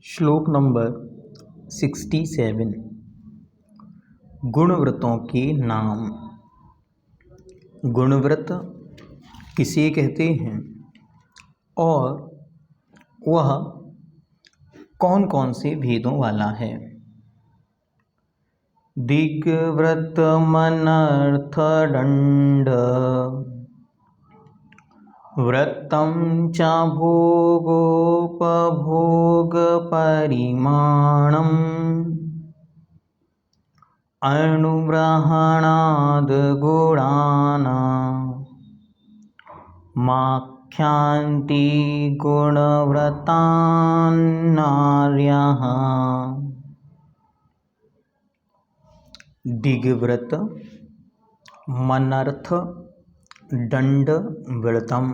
श्लोक नंबर 67। गुणव्रतों के नाम। गुणव्रत किसे कहते हैं और वह कौन कौन से भेदों वाला है। दिग्व्रत मनर्थ दंड व्रतं च भोगोपभोग परिमाणम् अनुग्रहणाद् गुणानां माख्यान्ति गुणव्रतान्नार्यः। दिग्व्रत मनर्थ दंड व्रतम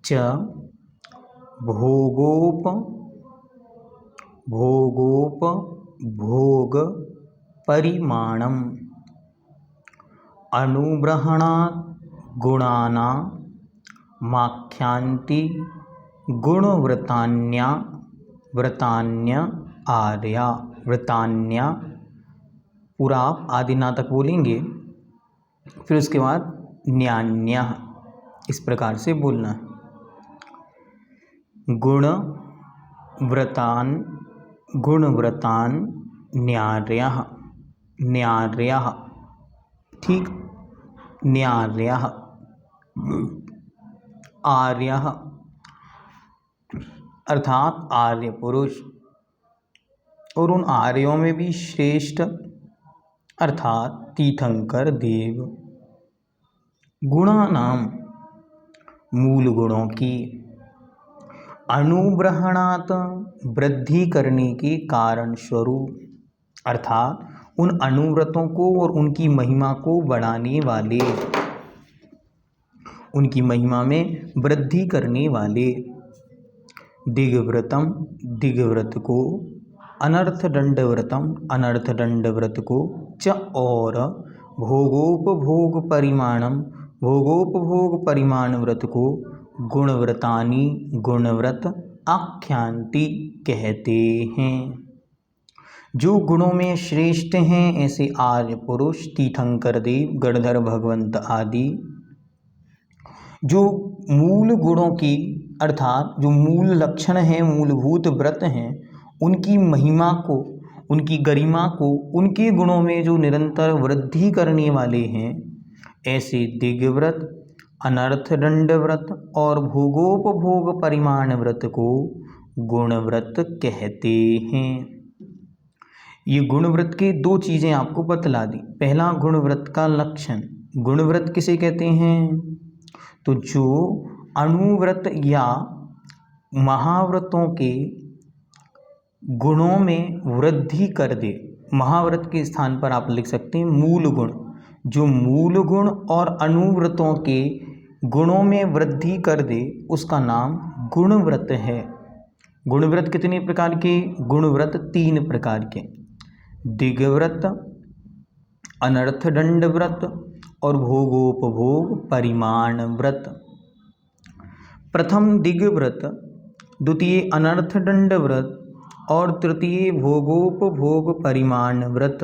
च भोगोप भोग परिमाणम अनुग्रहणात् गुणानां माख्यान्ति व्रतान्य आर्या। व्रतान्य पूरा आप आदिना तक बोलेंगे, फिर उसके बाद न्यान्य, इस प्रकार से बोलना है। गुणव्रतान न्यार्यः। न्यार्यः, ठीक। न्यार्यः। आर्यः अर्थात आर्य पुरुष, और उन आर्यों में भी श्रेष्ठ अर्थात तीर्थंकर देव। गुणानाम मूल गुणों की, अनुग्रहणात् वृद्धि करने के कारण स्वरूप, अर्थात उन अनुव्रतों को और उनकी महिमा को बढ़ाने वाले, उनकी महिमा में वृद्धि करने वाले। दिग्व्रतम दिग्व्रत को, अनर्थ दंड व्रतम अनर्थ दंड व्रत को, च और भोगोपभोग परिमाण व्रत को गुणव्रतानि गुणव्रत आख्यान्ति कहते हैं। जो गुणों में श्रेष्ठ हैं ऐसे आर्य पुरुष, तीर्थंकर देव, गणधर भगवंत आदि। जो मूल गुणों की अर्थात जो मूल लक्षण हैं, मूलभूत व्रत हैं, उनकी महिमा को, उनकी गरिमा को, उनके गुणों में जो निरंतर वृद्धि करने वाले हैं, ऐसे दिग्व्रत, अनर्थ दंड व्रत और भोगोपभोग परिमाण व्रत को गुणव्रत कहते हैं। ये गुणव्रत के दो चीज़ें आपको बतला दी। पहला, गुणव्रत का लक्षण। गुणव्रत किसे कहते हैं? तो जो अनुव्रत या महाव्रतों के गुणों में वृद्धि कर दे। महाव्रत के स्थान पर आप लिख सकते हैं मूल गुण। जो मूल गुण और अनुव्रतों के गुणों में वृद्धि कर दे, उसका नाम गुणव्रत है। गुणव्रत कितने प्रकार के? गुणव्रत 3 प्रकार के, दिग्व्रत, अनर्थ दंड व्रत और भोगोपभोग परिमाण व्रत। प्रथम दिग्व्रत, द्वितीय अनर्थ दंड व्रत और तृतीय भोगोपभोग परिमाण व्रत।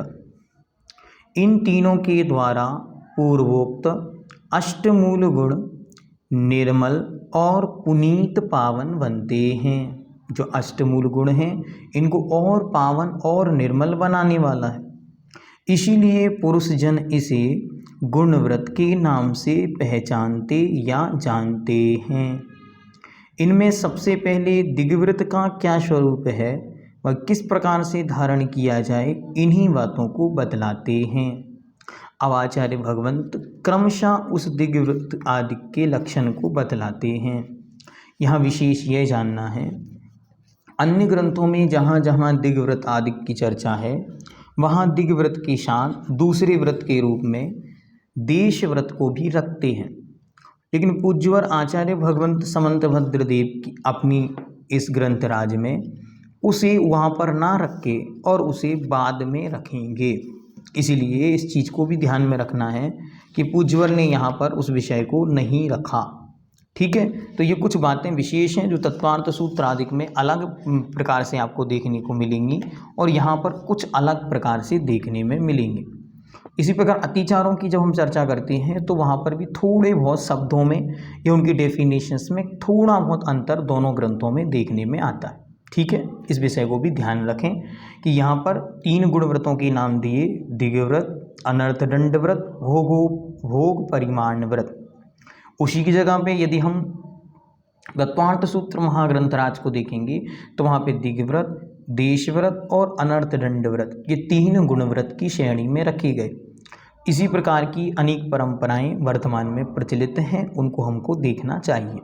इन तीनों के द्वारा पूर्वोक्त अष्टमूल गुण निर्मल और पुनीत पावन बनते हैं। जो अष्टमूल गुण हैं, इनको और पावन और निर्मल बनाने वाला है। इसीलिए पुरुष जन इसे गुणव्रत के नाम से पहचानते या जानते हैं। इनमें सबसे पहले दिग्व्रत का क्या स्वरूप है, वह किस प्रकार से धारण किया जाए, इन्हीं बातों को बतलाते हैं। अब आचार्य भगवंत क्रमशः उस दिग्व्रत आदि के लक्षण को बतलाते हैं। यहाँ विशेष यह जानना है, अन्य ग्रंथों में जहाँ जहाँ दिग्व्रत आदि की चर्चा है, वहाँ दिग्व्रत के साथ दूसरे व्रत के रूप में देश व्रत को भी रखते हैं। लेकिन पूज्यवर आचार्य भगवंत समंतभद्र देव की अपनी इस ग्रंथराज में उसे वहाँ पर ना रख के और उसे बाद में रखेंगे। इसीलिए इस चीज़ को भी ध्यान में रखना है कि पूज्यवर ने यहाँ पर उस विषय को नहीं रखा। ठीक है, तो ये कुछ बातें विशेष हैं जो तत्वार्थ सूत्र आदि में अलग प्रकार से आपको देखने को मिलेंगी और यहाँ पर कुछ अलग प्रकार से देखने में मिलेंगी। इसी प्रकार अतिचारों की जब हम चर्चा करते हैं तो वहाँ पर भी थोड़े बहुत शब्दों में या उनकी डेफिनेशंस में थोड़ा बहुत अंतर दोनों ग्रंथों में देखने में आता है। ठीक है, इस विषय को भी ध्यान रखें कि यहाँ पर 3 गुणव्रतों के नाम दिए, दिग्व्रत, अनर्थदंड व्रत, भोग परिमाण व्रत। उसी की जगह पे यदि हम तत्वार्थ सूत्र महाग्रंथराज को देखेंगे तो वहाँ पे दिग्व्रत, देशव्रत और अनर्थदंड व्रत ये 3 गुणव्रत की श्रेणी में रखे गए। इसी प्रकार की अनेक परंपराएं वर्तमान में प्रचलित हैं, उनको हमको देखना चाहिए।